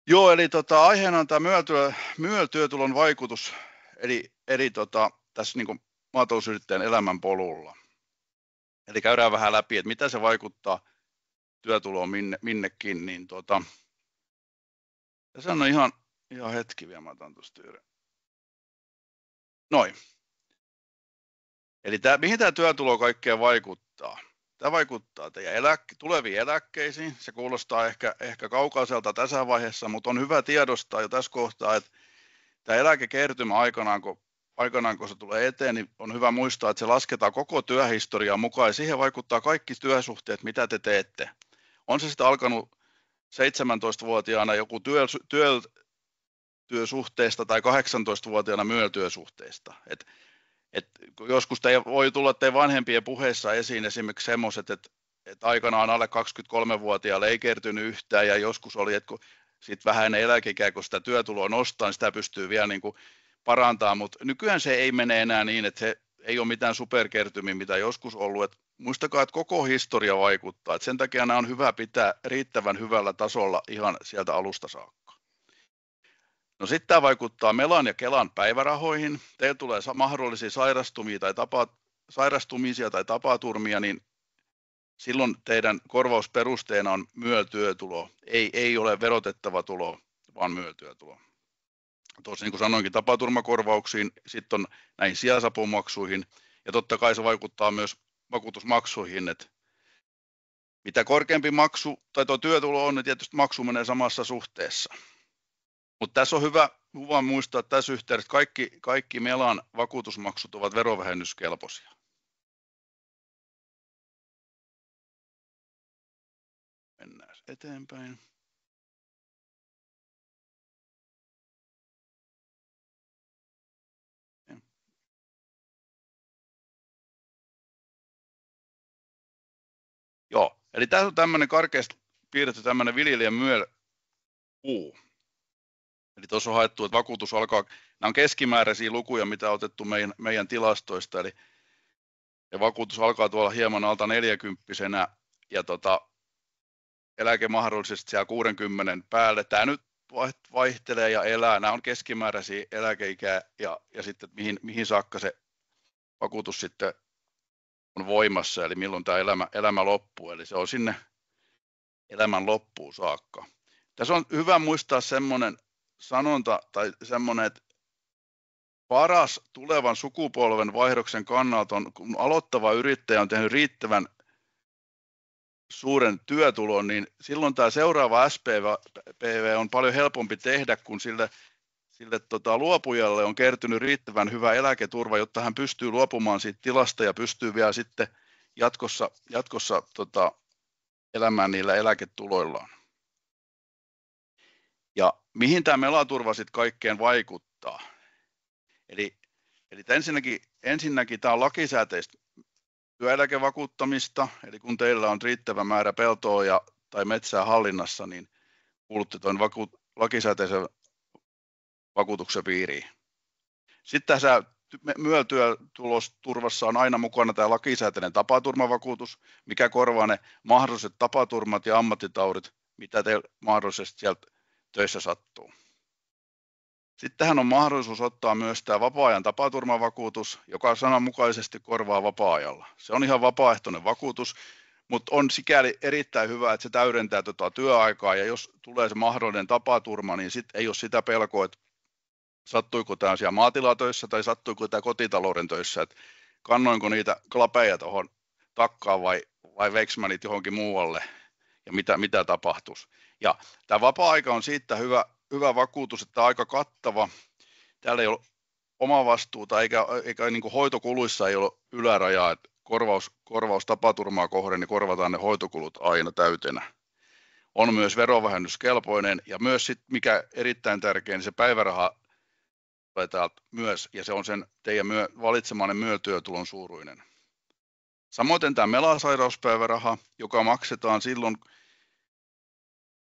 Joo, eli aiheena on tämä MYÖL-työtulon vaikutus, eli tässä niin kuin maatalousyrittäjän elämänpolulla. Eli käydään vähän läpi, että mitä se vaikuttaa työtuloon minnekin, niin ja se on ihan hetki vielä, mä otan tuosta yhden. Noin. Eli mihin tämä työtulo kaikkea vaikuttaa? Tämä vaikuttaa teidän tuleviin eläkkeisiin. Se kuulostaa ehkä kaukaiselta tässä vaiheessa, mutta on hyvä tiedostaa jo tässä kohtaa, että tämä eläkekertymä aikanaan, kun se tulee eteen, niin on hyvä muistaa, että se lasketaan koko työhistorian mukaan ja siihen vaikuttaa kaikki työsuhteet, mitä te teette. On se sitten alkanut 17-vuotiaana joku työsuhteesta tai 18-vuotiaana MYÖL-työsuhteesta. Joskus voi tulla teidän vanhempien puheissa esiin esimerkiksi semmoiset, että aikanaan alle 23-vuotiaalle ei kertynyt yhtään ja joskus oli, että kun sitten vähäinen eläkeikää, kun sitä työtuloa nostaa, niin sitä pystyy vielä niin kuin parantamaan, mutta nykyään se ei mene enää niin, että se ei ole mitään superkertymiä, mitä joskus ollut. Et muistakaa, että koko historia vaikuttaa. Et sen takia nämä on hyvä pitää riittävän hyvällä tasolla ihan sieltä alusta saakka. No sitten tämä vaikuttaa Melan ja Kelan päivärahoihin. Teillä tulee mahdollisia sairastumisia tai tapaturmia, niin silloin teidän korvausperusteena on MYÖL-työtulo. Ei ole verotettava tulo, vaan MYÖL-työtulo. Tuossa niin kuin sanoinkin, tapaturmakorvauksiin, sitten on näihin sijaisapumaksuihin ja totta kai se vaikuttaa myös vakuutusmaksuihin, että mitä korkeampi maksu tai tuo työtulo on, niin tietysti maksu menee samassa suhteessa. Mutta tässä on hyvä muistaa että tässä yhteydessä, että kaikki Melan vakuutusmaksut ovat verovähennyskelpoisia. Mennään eteenpäin. Joo, eli tässä on tämmöinen karkeasti piirretty tämmöinen viljelijän MYÖL-puu. Eli tuossa on haettu, että vakuutus alkaa, nämä on keskimääräisiä lukuja, mitä on otettu meidän tilastoista, eli ja vakuutus alkaa tuolla hieman alta 40-vuotiaana ja eläke mahdollisesti siellä 60 päälle. Tämä nyt vaihtelee ja elää, nämä on keskimääräisiä eläkeikää ja sitten mihin saakka se vakuutus sitten on voimassa, eli milloin tämä elämä loppuu, eli se on sinne elämän loppuun saakka. Tässä on hyvä muistaa semmoinen sanonta tai semmoinen, että paras tulevan sukupolven vaihdoksen kannalta on, kun aloittava yrittäjä on tehnyt riittävän suuren työtulon, niin silloin tämä seuraava SPV on paljon helpompi tehdä, kun sille luopujalle on kertynyt riittävän hyvä eläketurva, jotta hän pystyy luopumaan siitä tilasta ja pystyy vielä sitten jatkossa elämään niillä eläketuloillaan. Ja mihin tämä Mela-turva sitten kaikkeen vaikuttaa? Eli ensinnäkin tämä on lakisääteistä työeläkevakuuttamista, eli kun teillä on riittävä määrä peltoa tai metsää hallinnassa, niin kuulutte tuon lakisääteisen vakuutuksen piiriin. Sitten tässä MYÖL-työtulosturvassa on aina mukana tämä lakisääteinen tapaturmavakuutus, mikä korvaa ne mahdolliset tapaturmat ja ammattitaudit, mitä teillä mahdollisesti sieltä töissä sattuu. Sitten tähän on mahdollisuus ottaa myös tämä vapaa-ajan tapaturmavakuutus, joka sananmukaisesti korvaa vapaa-ajalla. Se on ihan vapaaehtoinen vakuutus, mutta on sikäli erittäin hyvä, että se täydentää työaikaa, ja jos tulee se mahdollinen tapaturma, niin sitten ei ole sitä pelkoa, että sattuiko tämä siellä maatilatöissä tai sattuiko tämä kotitalouden töissä, että kannoinko niitä klapeja tuohon takkaan vai veikö mä niitä johonkin muualle ja mitä tapahtuisi. Ja tämä vapaa-aika on siitä hyvä vakuutus, että aika kattava. Täällä ei ole omavastuuta eikä niin kuin hoitokuluissa ei ole ylärajaa, että korvaus tapaturmaa kohden, niin korvataan ne hoitokulut aina täytenä. On myös verovähennyskelpoinen ja myös sit, mikä erittäin tärkeä, niin se päiväraha tulee täältä myös ja se on sen teidän valitsemanne MYÖL-työtulon suuruinen. Samoin tämä Mela-sairauspäiväraha, joka maksetaan silloin,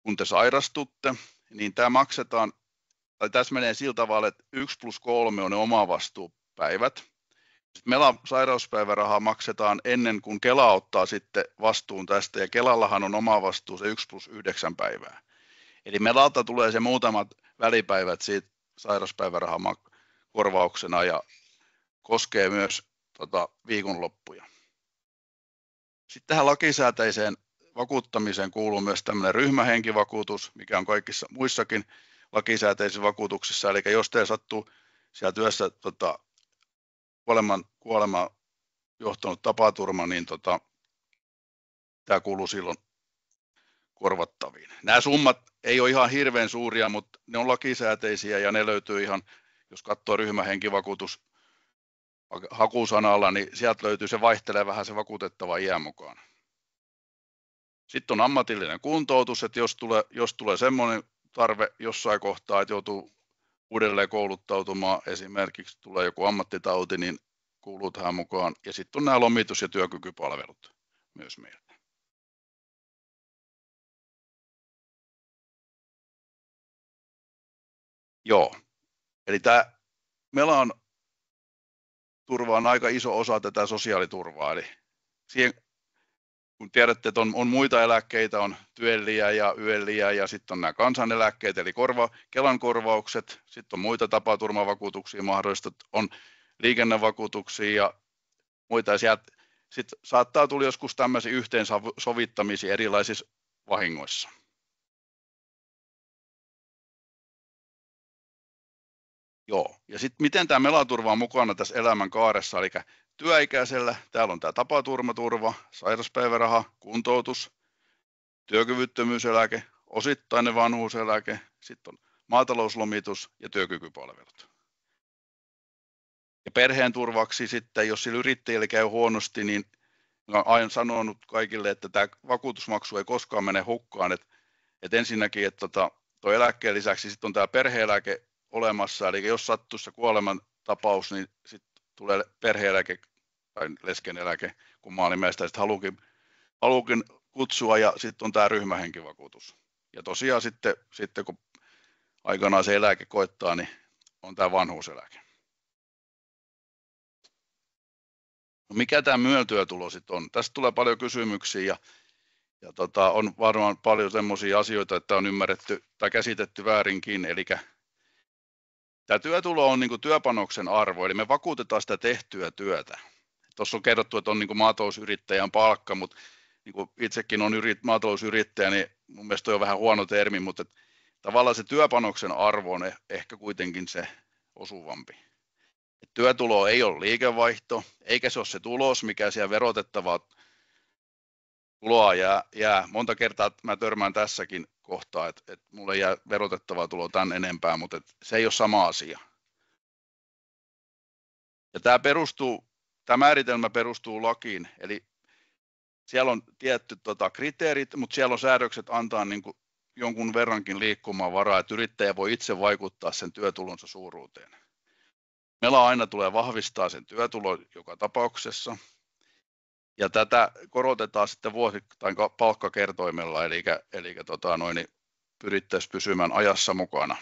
kun te sairastutte, niin tämä maksetaan, tai tässä menee sillä tavalla, että 1+3 on ne omavastuupäivät. Sitten Mela-sairauspäiväraha maksetaan ennen kuin Kela ottaa sitten vastuun tästä, ja Kelallahan on omavastuu se 1+9 päivää. Eli Melalta tulee se muutamat välipäivät siitä sairauspäivärahan korvauksena ja koskee myös viikonloppuja. Sitten tähän lakisääteiseen vakuuttamiseen kuuluu myös tämmöinen ryhmähenkivakuutus, mikä on kaikissa muissakin lakisääteisissä vakuutuksissa. Eli jos teillä sattuu siellä työssä kuolemaan johtanut tapaturma, niin tämä kuuluu silloin korvattaviin. Nämä summat ei ole ihan hirveän suuria, mutta ne on lakisääteisiä ja ne löytyy ihan, jos katsoo ryhmähenkivakuutus hakusanalla, niin sieltä löytyy, se vaihtelee vähän se vakuutettava iän mukaan. Sitten on ammatillinen kuntoutus, että jos tulee semmoinen tarve jossain kohtaa, että joutuu uudelleen kouluttautumaan, esimerkiksi tulee joku ammattitauti, niin kuuluu tähän mukaan. Ja sitten on nämä lomitus- ja työkykypalvelut myös meiltä. Joo, eli tämä Melan turva on aika iso osa tätä sosiaaliturvaa, eli siihen, kun tiedätte, että on muita eläkkeitä, on tyeliä ja yöliä ja sitten on nämä kansaneläkkeet, eli Kelan korvaukset, sitten on muita tapaturmavakuutuksia mahdollista, on liikennevakuutuksia ja muita, ja sieltä sitten saattaa tulla joskus tämmöisiä yhteensovittamisia erilaisissa vahingoissa. Joo, ja sitten miten tämä Mela-turva on mukana tässä elämänkaaressa, eli työikäisellä täällä on tämä tapaturmaturva, sairauspäiväraha, kuntoutus, työkyvyttömyyseläke, osittainen vanhuuseläke, sitten on maatalouslomitus ja työkykypalvelut. Ja perheen turvaksi sitten, jos sillä yrittäjillä käy huonosti, niin olen aina sanonut kaikille, että tämä vakuutusmaksu ei koskaan mene hukkaan, että ensinnäkin, että tuo eläkkeen lisäksi sitten on tämä perhe-eläke olemassa, eli jos sattuu se kuoleman tapaus, niin sitten tulee perhe-eläke tai leskeneläke, kun maalimeistä sitten haluukin kutsua, ja sitten on tämä ryhmähenkivakuutus. Ja tosiaan sitten kun aikanaan se eläke koittaa, niin on tämä vanhuuseläke. No mikä tämä MYEL-työtulo sitten on? Tästä tulee paljon kysymyksiä ja on varmaan paljon sellaisia asioita, että on ymmärretty tai käsitetty väärinkin, eli tämä työtulo on niin kuin työpanoksen arvo, eli me vakuutetaan sitä tehtyä työtä. Tuossa on kerrottu, että on niin kuin maatalousyrittäjän palkka, mutta niin kuin itsekin on maatalousyrittäjä, niin mun mielestä on vähän huono termi, mutta tavallaan se työpanoksen arvo on ehkä kuitenkin se osuvampi. Et työtulo ei ole liikevaihto, eikä se ole se tulos, mikä siellä verotettavaa tuloa jää. Monta kertaa mä törmään tässäkin kohtaa, että mulle jää verotettavaa tuloa tämän enempää, mutta se ei ole sama asia. Ja tämä määritelmä perustuu lakiin, eli siellä on tietty kriteerit, mutta siellä on säädökset antaa niin kuin jonkun verrankin liikkumavaraa, että yrittäjä voi itse vaikuttaa sen työtulonsa suuruuteen. Mela aina tulee vahvistaa sen työtulon joka tapauksessa, ja tätä korotetaan sitten vuosittain palkkakertoimella, eli pyrittäisiin pysymään ajassa mukana.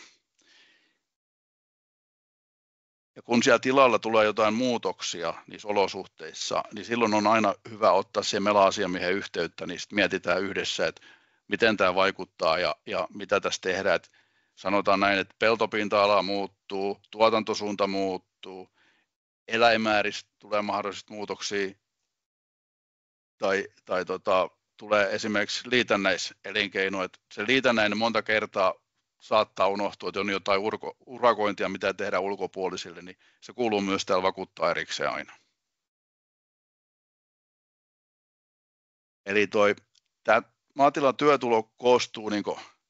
Ja kun siellä tilalla tulee jotain muutoksia niissä olosuhteissa, niin silloin on aina hyvä ottaa siihen Mela-asiamiehen yhteyttä, niin sitten mietitään yhdessä, että miten tämä vaikuttaa ja mitä tässä tehdään. Että sanotaan näin, että peltopinta-ala muuttuu, tuotantosuunta muuttuu, eläinmäärissä tulee mahdollisesti muutoksia, tai tulee esimerkiksi liitännäiselinkeino, että se liitännäinen monta kertaa saattaa unohtua, että on jotain urakointia, mitä tehdään ulkopuolisille, niin se kuuluu myös täällä vakuuttaa erikseen aina. Eli tämä maatilan työtulo koostuu niin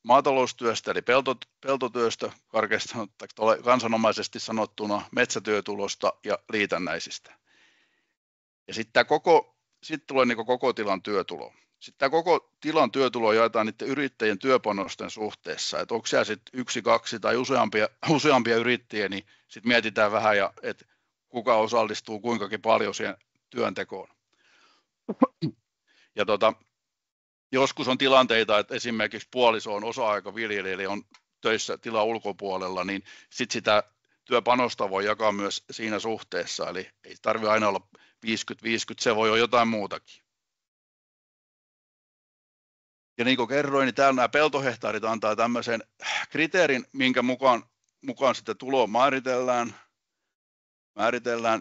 maataloustyöstä, eli peltotyöstä, kansanomaisesti sanottuna metsätyötulosta ja liitännäisistä. Ja sitten tulee niin koko tilan työtulo. Sitten tämä koko tilan työtulo jaetaan niiden yrittäjien työpanosten suhteessa, että onko siellä sitten 1, 2 tai useampia yrittäjiä, niin sitten mietitään vähän, että kuka osallistuu kuinkakin paljon siihen työntekoon. Ja joskus on tilanteita, että esimerkiksi puoliso on osa-aikaviljelijä, eli on töissä tilan ulkopuolella, niin sitten sitä työpanosta voi jakaa myös siinä suhteessa, eli ei tarvitse aina olla 50-50, se voi olla jotain muutakin. Ja niin kuin kerroin, niin täällä nämä peltohehtaarit antaa tämmöisen kriteerin, minkä mukaan sitä tuloa määritellään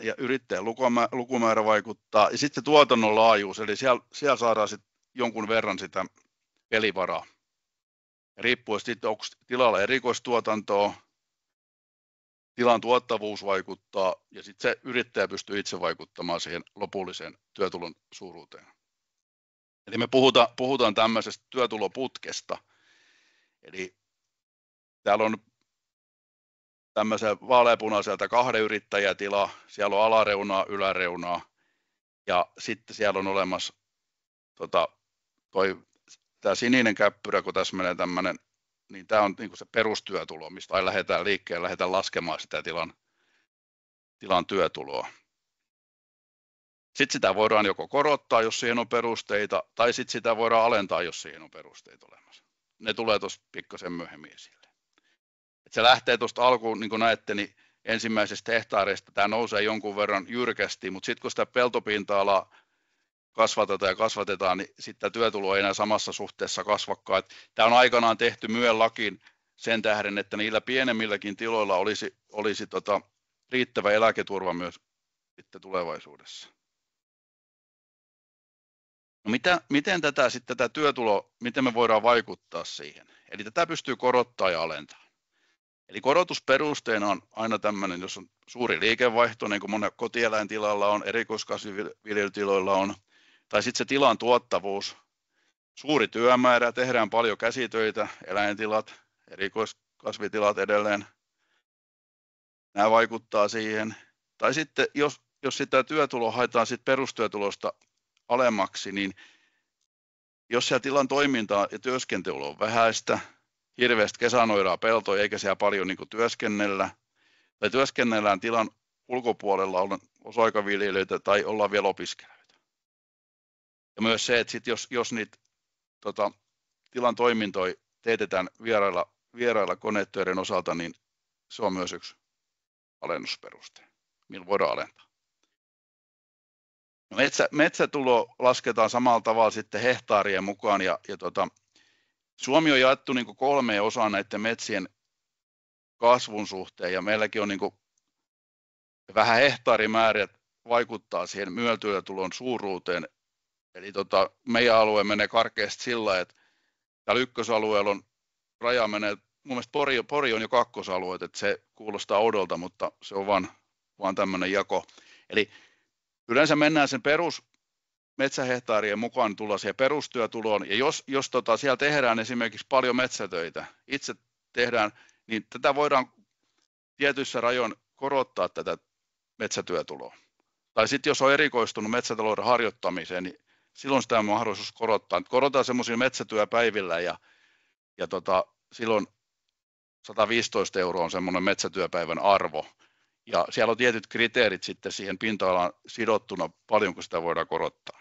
ja yrittäjän lukumäärä vaikuttaa. Ja sitten se tuotannon laajuus, eli siellä saadaan sitten jonkun verran sitä pelivaraa. Ja riippuen sitten, onko tilalla erikoistuotantoa, tilan tuottavuus vaikuttaa ja sitten se yrittäjä pystyy itse vaikuttamaan siihen lopulliseen työtulon suuruuteen. Eli me puhutaan tämmöisestä työtuloputkesta. Eli täällä on tämmöisen vaaleapunaiselta 2 yrittäjätila, siellä on alareunaa, yläreunaa ja sitten siellä on olemassa tämä sininen käppyrä, kun tässä menee tämmöinen, niin tämä on niin se perustyötulo, mistä aina lähdetään liikkeelle, lähdetään laskemaan sitä tilan työtuloa. Sitten sitä voidaan joko korottaa, jos siihen on perusteita, tai sitten sitä voidaan alentaa, jos siihen on perusteita olemassa. Ne tulee tuossa pikkasen myöhemmin esille. Se lähtee tuosta alkuun, niin kuin näette, niin ensimmäisestä hehtaareista tämä nousee jonkun verran jyrkästi, mutta sitten kun sitä peltopinta-alaa kasvatetaan, niin sitten työtulo ei enää samassa suhteessa kasvakaan. Tämä on aikanaan tehty MYEL-lakiin sen tähden, että niillä pienemmilläkin tiloilla olisi riittävä eläketurva myös sitten tulevaisuudessa. No miten tätä työtuloa, miten me voidaan vaikuttaa siihen? Eli tätä pystyy korottaa ja alentaa. Eli korotusperusteena on aina tämmöinen, jos on suuri liikevaihto, niin kuin monen kotieläintilalla on, erikoiskasviviljelytiloilla on, tai sitten se tilan tuottavuus, suuri työmäärä, tehdään paljon käsitöitä, eläintilat, erikoiskasvitilat edelleen, nämä vaikuttaa siihen. Tai sitten jos sitä työtuloa haetaan sit perustyötulosta alemmaksi, niin jos siellä tilan toimintaa ja työskentely on vähäistä, hirveästi kesänoiraa peltoa eikä siellä paljon niin kuin työskennellä, tai työskennellään tilan ulkopuolella on osa-aikaviljelijöitä tai ollaan vielä opiskelijoita. Ja myös se, että sit jos niitä tilan toimintoja teetetään vierailla konetöiden osalta, niin se on myös yksi alennusperuste, millä voidaan alentaa. Metsätulo lasketaan samalla tavalla sitten hehtaarien mukaan ja Suomi on jaettu niin kuin 3 osaan näiden metsien kasvun suhteen ja meilläkin on niin kuin vähän hehtaarimäärät vaikuttaa siihen MYEL-työtulon suuruuteen. Eli meidän alue menee karkeasti sillä, että täällä ykkösalueella on raja menee, mun mielestä Pori on jo kakkosalue, että se kuulostaa oudolta, mutta se on vaan tämmöinen jako. Eli yleensä mennään sen metsähehtaarien mukaan tulla siihen perustyötuloon, ja jos siellä tehdään esimerkiksi paljon metsätöitä, itse tehdään, niin tätä voidaan tietyissä rajoin korottaa tätä metsätyötuloa. Tai sitten jos on erikoistunut metsätalouden harjoittamiseen, niin silloin sitä on mahdollisuus korottaa. Korotaan semmoisilla metsätyöpäivillä ja silloin 115 € on semmoinen metsätyöpäivän arvo. Ja siellä on tietyt kriteerit sitten siihen pinta-alaan sidottuna, paljonko sitä voidaan korottaa.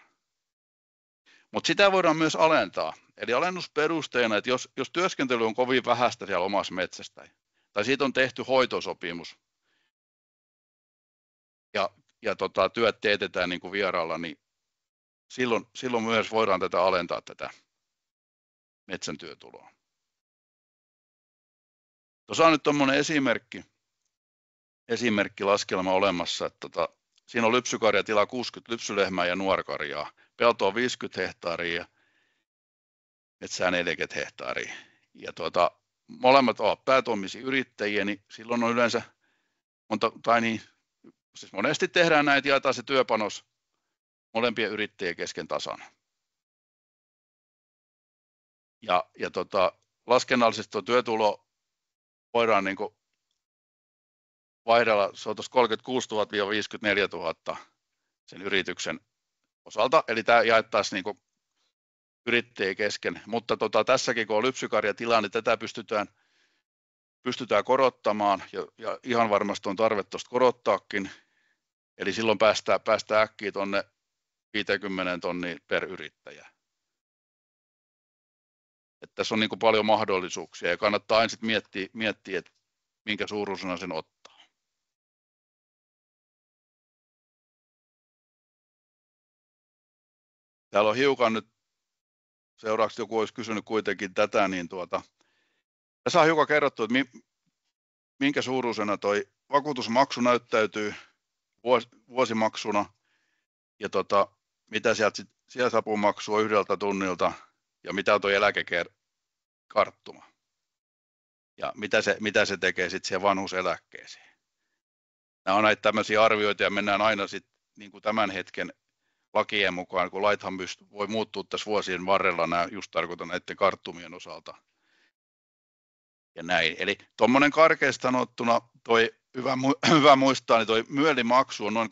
Mutta sitä voidaan myös alentaa. Eli alennusperusteena, että jos työskentely on kovin vähäistä siellä omassa metsästä, tai siitä on tehty hoitosopimus, ja työt teetetään niin kuin vieraalla, niin silloin myös voidaan tätä alentaa tätä metsän työtuloa. Tuossa on nyt tuommoinen esimerkkilaskelma olemassa, että siinä on lypsykarjatila 60 lypsylehmää ja nuorkarjaa. Pelto on 50 hehtaaria, metsää 40 hehtaaria. Ja molemmat ovat päätoimisia yrittäjiä, niin silloin on yleensä, monesti tehdään näitä, jaetaan se työpanos molempien yrittäjien kesken tasan. Ja laskennallisesti tuo työtulo voidaan niin kuin vaihdella, se on tuossa 36 000 – 54 000 sen yrityksen osalta, eli tämä jaettaisiin niin kuin yrittäjien kesken, mutta tässäkin kun on lypsykarjatila, niin tätä pystytään korottamaan, ja ihan varmasti on tarve tuosta korottaakin, eli silloin päästään äkkiä tuonne 50 000 per yrittäjä. Että tässä on niin kuin paljon mahdollisuuksia, ja kannattaa aina sitten miettiä, että minkä suuruisena sen ottaa. Täällä on hiukan nyt seuraavaksi joku olisi kysynyt kuitenkin tätä, niin tässä on hiukan kerrottu, että minkä suuruisena toi vakuutusmaksu näyttäytyy vuosimaksuna ja mitä sieltä sijaisapumaksua 1 tunnilta ja mitä on tuo eläkekarttuma ja mitä se tekee sitten siihen vanhuuseläkkeeseen. Nämä on näitä tämmöisiä arvioita ja mennään aina sitten niin kuin tämän hetken lakien mukaan, kun laithan voi muuttua tässä vuosien varrella, nämä just tarkoitan näiden karttumien osalta ja näin. Eli tuommoinen karkeasti sanottuna, hyvä muistaa, niin toi MYEL-maksu on noin 13%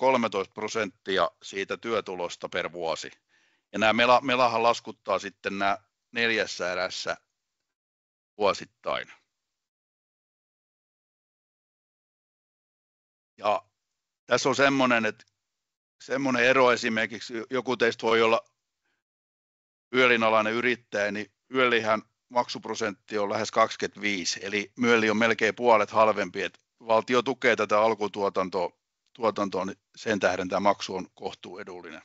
siitä työtulosta per vuosi. Ja nämä Melahan laskuttaa sitten nämä 4 erässä vuosittain. Ja tässä on semmoinen ero esimerkiksi, joku teistä voi olla MYELin alainen yrittäjä, niin MYELihän maksuprosentti on lähes 25, eli MYEL on melkein puolet halvempi, että valtio tukee tätä alkutuotantoa, niin sen tähden tämä maksu on kohtuu edullinen.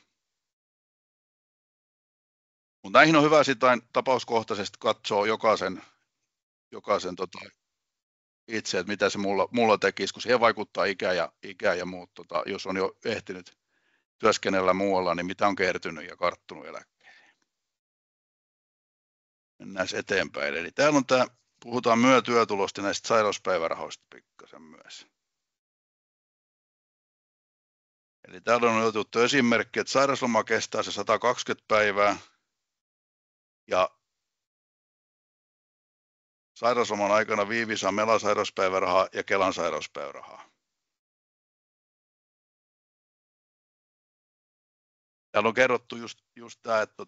Mutta näihin on hyvä sitten tapauskohtaisesti katsoa jokaisen itse, että mitä se mulla tekisi, kun siihen vaikuttaa ikä ja muut, jos on jo ehtinyt työskennellä muualla, niin mitä on kertynyt ja karttunut eläkkeeseen. Mennään eteenpäin. Eli täällä on puhutaan työtulosta näistä sairauspäivärahoista pikkasen myös. Eli täällä on otettu esimerkki, että sairausloma kestää se 120 päivää ja sairausloman aikana Viivi saa Melan sairauspäivärahaa ja Kelan sairauspäivärahaa. Täällä on kerrottu just tämä, että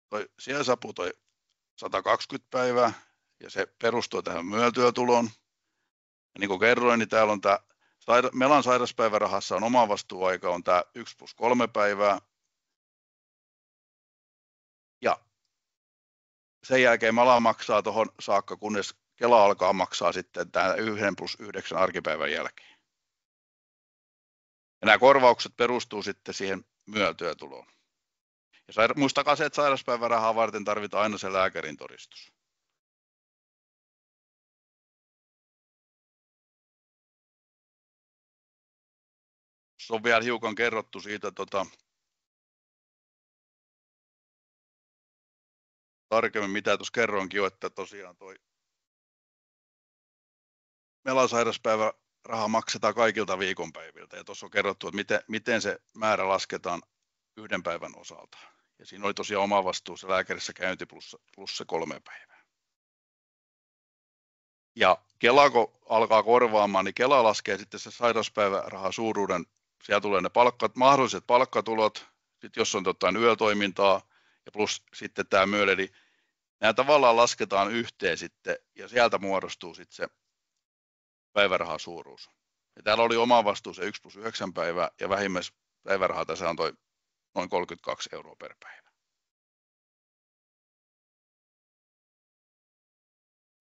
toi sijaisapu toi 120 päivää ja se perustuu tähän MYEL-työtuloon. Ja niin kuin kerroin, niin täällä on tämä Melan sairauspäivärahassa on omavastuuaika on tämä 1+3 päivää. Ja sen jälkeen Mela maksaa tuohon saakka, kunnes Kela alkaa maksaa sitten tämä 1+9 arkipäivän jälkeen. Ja nämä korvaukset perustuu sitten siihen MYEL-työtuloon. Ja muistakaa se, että sairauspäivärahaa varten tarvitaan aina se lääkärin todistus. Se on vielä hiukan kerrottu siitä tarkemmin, mitä tuossa kerroinkin jo, että tosiaan toi Melan sairauspäiväraha maksetaan kaikilta viikonpäiviltä. Ja tuossa on kerrottu, että miten se määrä lasketaan 1 päivän osalta. Ja siinä oli tosiaan omavastuu se lääkärissä käynti plus se 3 päivää. Ja Kela kun alkaa korvaamaan, niin Kela laskee sitten se sairauspäivärahan suuruuden. Siellä tulee ne mahdolliset palkkatulot, sitten jos on yötoimintaa ja plus sitten tämä MYEL, eli nämä tavallaan lasketaan yhteen sitten ja sieltä muodostuu sitten se päivärahan suuruus. Ja täällä oli omavastuu se 1+9 päivää ja vähimmäispäiväraha tässä on toi noin 32 € per päivä.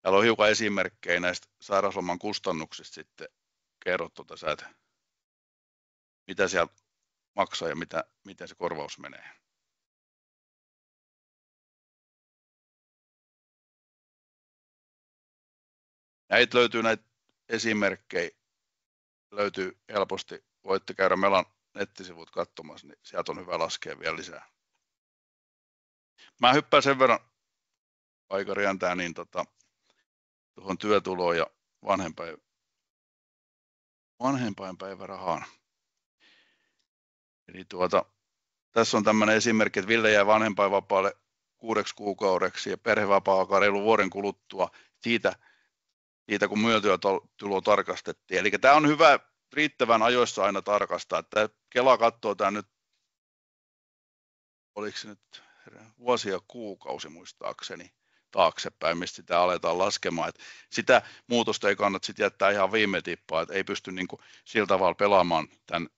Täällä on hiukan esimerkkejä näistä sairausloman kustannuksista sitten kerrottu tässä, että mitä siellä maksaa ja miten se korvaus menee. Näitä löytyy näitä esimerkkejä, löytyy helposti. Voitte käydä Melan nettisivut katsomassa, niin sieltä on hyvä laskea vielä lisää. Mä hyppään sen verran aika rientää niin tuohon työtuloon ja vanhempainpäivärahaan. Eli tässä on tämmöinen esimerkki, että Ville jää vanhempainvapaalle 6 kuukaudeksi ja perhevapaa alkaa reilu vuoden kuluttua siitä kun MYEL-työtulo tarkastettiin. Eli tämä on hyvä riittävän ajoissa aina tarkastaa. Tämä Kela katsoo tämä nyt, oliko se nyt vuosi ja kuukausi muistaakseni taaksepäin, mistä sitä aletaan laskemaan. Että sitä muutosta ei kannata sitten jättää ihan viime tippaan, että ei pysty niin kuin sillä tavalla pelaamaan tämän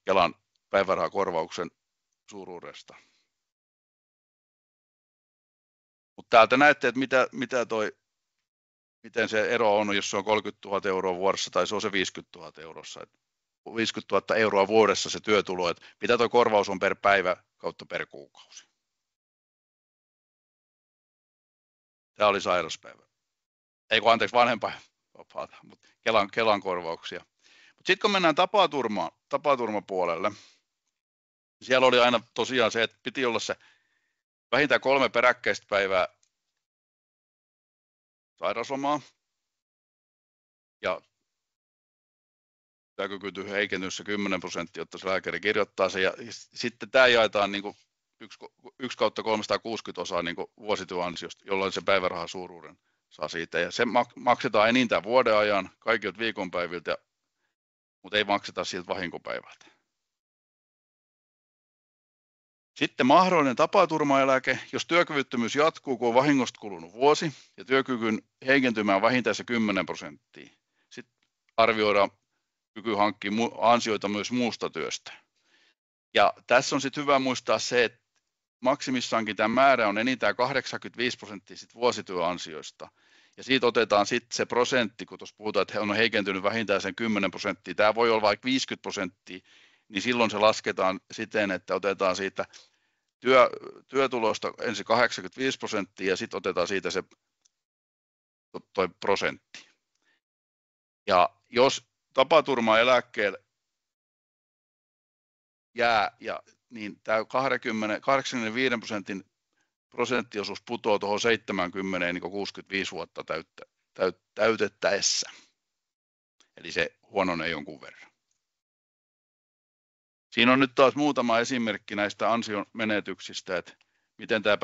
Kelan päivärahakorvauksen suuruudesta. Mutta täältä näette, että miten se ero on, jos se on 30 000 € vuodessa tai se on se 50 000 €. 50 000 € vuodessa se työtulo, että mitä tuo korvaus on per päivä kautta per kuukausi. Tämä oli sairauspäivä. Ei kun anteeksi, vanhempainvapaata, mutta Kelan korvauksia. Mutta sitten kun mennään tapaturmapuolelle, siellä oli aina tosiaan se, että piti olla se vähintään 3 peräkkäistä päivää sairauslomaa ja työkyky heikentynyt se 10%, jotta se lääkäri kirjoittaa se. Ja sitten tämä jaetaan niin kuin 1/360 osaa niin kuin vuosityöansiosta, jolloin se päivärahan suuruuden saa siitä. Ja se maksetaan enintään vuoden ajan kaikilta viikonpäiviltä, mutta ei makseta siltä vahinkopäivältä. Sitten mahdollinen tapaturmaeläke, jos työkyvyttömyys jatkuu, kun on vahingosta kulunut vuosi ja työkykyn heikentymään on vähintään se 10%. Sitten arvioidaan kyky hankkia ansioita myös muusta työstä. Ja tässä on sitten hyvä muistaa se, että maksimissaankin tämä määrä on enintään 85% sit vuosityöansioista. Ja siitä otetaan sitten se prosentti, kun tuossa puhutaan, että he on heikentynyt vähintään sen 10%. Tämä voi olla vaikka 50%, niin silloin se lasketaan siten, että otetaan siitä työtulosta ensin 85% ja sitten otetaan siitä se toi prosentti. Ja jos tapaturmaeläkkeelle jää, niin tämä 85% prosenttiosuus putoaa tuohon 70 niin 65 vuotta täytettäessä. Eli se huononee jonkun verran. Siinä on nyt taas muutama esimerkki näistä ansionmenetyksistä, että miten tämä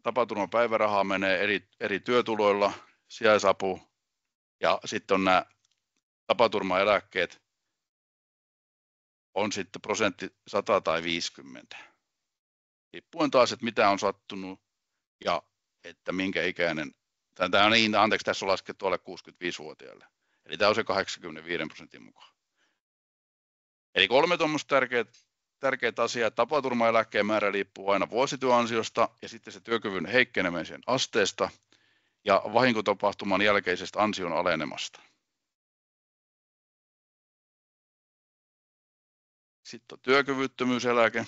tapaturmapäiväraha menee eri työtuloilla, sijaisapu ja sitten on nämä tapaturmaeläkkeet on sitten prosentti 100 tai 50. Riippuen taas, että mitä on sattunut ja että minkä ikäinen. Tämä on niin, anteeksi, tässä on laskettu alle 65-vuotiaille. Eli tämä on se 85% mukaan. Eli 3 tuommoista tärkeät asiaa. Tapaturmaeläkkeen määrä riippuu aina vuosityöansiosta ja sitten se työkyvyn heikkenemisen asteesta ja vahinkotapahtuman jälkeisestä ansion alenemasta. Sitten on työkyvyttömyyseläke.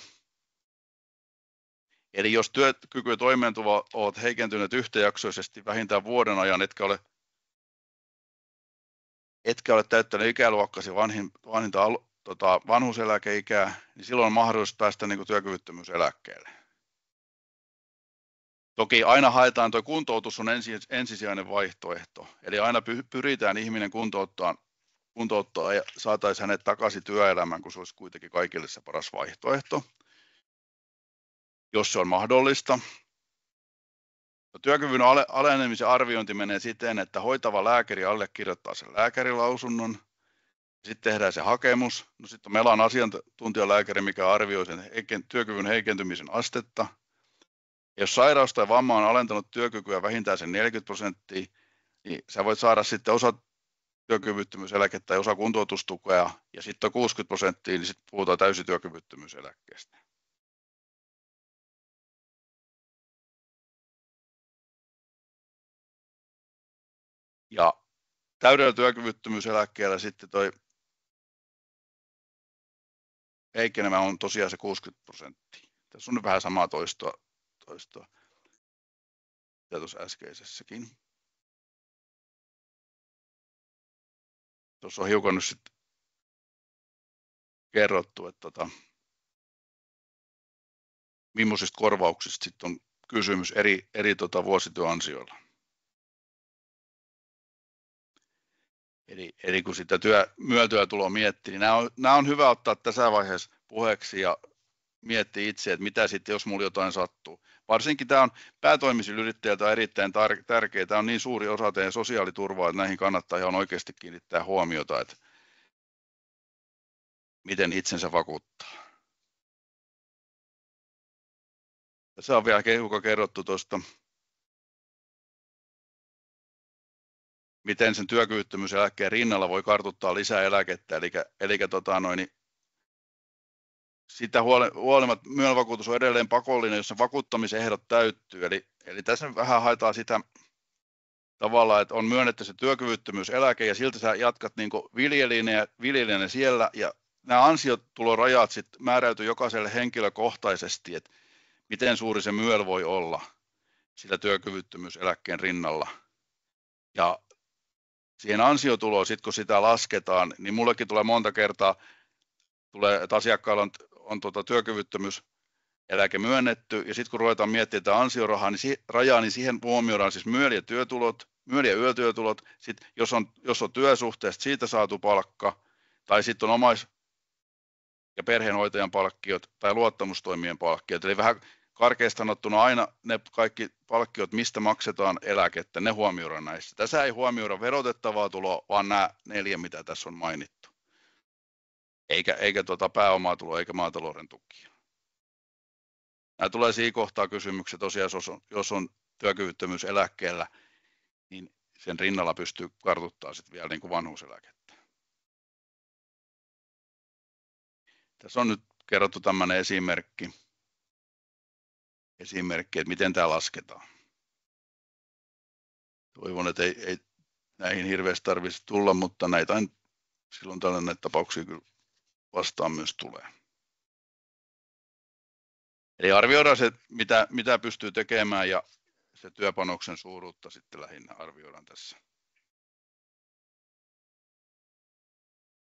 Eli jos työkyky ja toimeentulo ovat heikentyneet yhtäjaksoisesti vähintään vuoden ajan, etkä ole täyttänyt ikäluokkasi vanhinta vanhuuseläkeikää, niin silloin on mahdollista päästä niin kuin työkyvyttömyyseläkkeelle. Toki aina haetaan, tuo kuntoutus on ensisijainen vaihtoehto, eli aina pyritään ihminen kuntouttaa ja saataisiin hänet takaisin työelämään, kun se olisi kuitenkin kaikille se paras vaihtoehto, jos se on mahdollista. Työkyvyn alenemisen arviointi menee siten, että hoitava lääkäri allekirjoittaa sen lääkärilausunnon, sitten tehdään se hakemus, no sitten meillä on asiantuntijalääkäri, mikä arvioi sen työkyvyn heikentymisen astetta. Ja jos sairaus tai vamma on alentanut työkykyä vähintään sen 40%, niin sä voit saada sitten osa työkyvyttömyyseläkettä tai osa kuntoutustukea, ja sitten on 60%, niin sitten puhutaan täysityökyvyttömyyseläkkeestä. Ja täydellä työkyvyttömyyseläkkeellä sitten toi heikkenemä on tosiaan se 60%. Tässä on vähän samaa toistoa mitä tuossa äskeisessäkin. Tuossa on hiukan nyt sitten kerrottu, että millaisista korvauksista sitten on kysymys eri vuosityöansioilla. Eli kun sitä myöntöä miettii, niin nämä on hyvä ottaa tässä vaiheessa puheeksi ja miettiä itse, että mitä sitten, jos mulla jotain sattuu. Varsinkin tämä on päätoimisilla yrittäjiltä erittäin tärkeää. Tämä on niin suuri osa teidän sosiaaliturvaa, että näihin kannattaa ihan oikeasti kiinnittää huomiota, että miten itsensä vakuuttaa. Tässä on vielä hiukan kerrottu tuosta, miten sen työkyvyttömyyseläkkeen rinnalla voi kartuttaa lisää eläkettä. Eli sitä huolimatta myönvakuutus on edelleen pakollinen, jos se vakuuttamisehdot täyttyy. Eli tässä vähän haetaan sitä tavalla, että on myönnetty se työkyvyttömyyseläke ja siltä sä jatkat niin kuin viljelijänä siellä. Ja nämä ansiotulorajat sitten määräytyy jokaiselle henkilökohtaisesti, että miten suuri se myel voi olla. sillä työkyvyttömyyseläkkeen rinnalla. Ja siihen ansiotuloon, sit kun sitä lasketaan, niin mullekin tulee monta kertaa, että asiakkaalla on työkyvyttömyyseläke myönnetty, ja sitten kun ruvetaan miettimään tätä ansiorahaa, niin siihen huomioidaan siis MYEL ja yötyötulot, sit jos on työsuhteesta siitä saatu palkka, tai sitten on omais- ja perheenhoitajan palkkiot tai luottamustoimien palkkiot, eli vähän karkeasti sanottuna aina ne kaikki palkkiot, mistä maksetaan eläkettä, ne huomioidaan näissä. Tässä ei huomioida verotettavaa tuloa, vaan nämä 4, mitä tässä on mainittu. Eikä pääomaa tuloa, eikä maatalouden tukia. Nämä tulee siinä kohtaa kysymyksiä tosiaan, jos on työkyvyttömyyseläkkeellä, niin sen rinnalla pystyy kartuttamaan sitten vielä niin kuin vanhuuseläkettä. Tässä on nyt kerrottu tämmöinen esimerkki, että miten tämä lasketaan. Toivon, että ei näihin hirveästi tarvitsisi tulla, mutta näitä silloin tällainen tapauksia kyllä vastaan myös tulee. Eli arvioidaan se, mitä pystyy tekemään, ja se työpanoksen suuruutta sitten lähinnä arvioidaan tässä.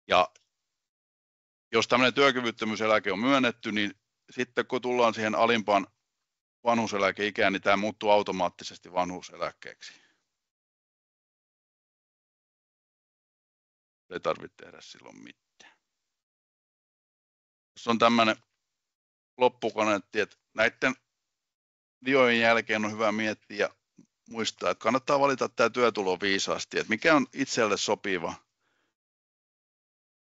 Ja jos tämmöinen työkyvyttömyyseläke on myönnetty, niin sitten kun tullaan siihen alimpaan vanhuuseläkeikään, niin tämä muuttuu automaattisesti vanhuuseläkkeeksi. Ei tarvitse tehdä silloin mitään. Jos on tämmöinen loppukaneetti, että näiden diojen jälkeen on hyvä miettiä ja muistaa, että kannattaa valita tämä työtulo viisaasti, että mikä on itselle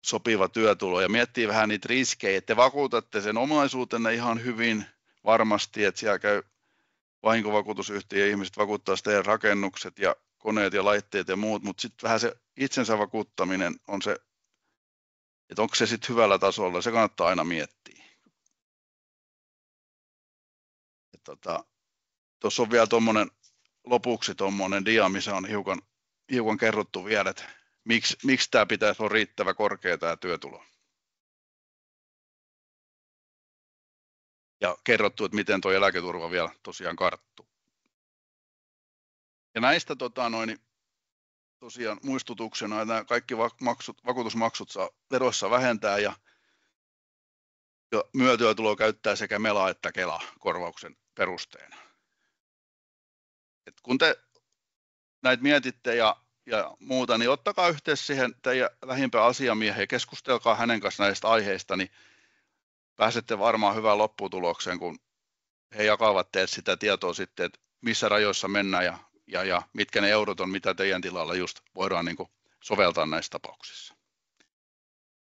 sopiva työtulo, ja miettii vähän niitä riskejä, että te vakuutatte sen omaisuutenne ihan hyvin varmasti, että siellä käy vahinkovakuutusyhtiö ja ihmiset vakuuttaa teidän rakennukset ja koneet ja laitteet ja muut, mutta sitten vähän se itsensä vakuuttaminen on se, että onko se sitten hyvällä tasolla, se kannattaa aina miettiä. Tuossa on vielä lopuksi tuommoinen dia, missä on hiukan kerrottu vielä, että miksi tämä pitäisi olla riittävä korkea tämä työtulo. Ja kerrottu, että miten tuo eläketurva vielä tosiaan karttuu. Ja näistä tosiaan muistutuksena, että nämä kaikki vakuutusmaksut saa veroissa vähentää, ja MYEL-työtulo käyttää sekä MELA että KELA korvauksen perusteena. Et kun te näitä mietitte ja muuta, niin ottakaa yhteys siihen teidän lähimpään asiamieheen ja keskustelkaa hänen kanssa näistä aiheista, niin pääsette varmaan hyvään lopputulokseen, kun he jakavat teille sitä tietoa sitten, että missä rajoissa mennään ja mitkä ne eurot on, mitä teidän tilalla just voidaan niin kuin soveltaa näissä tapauksissa.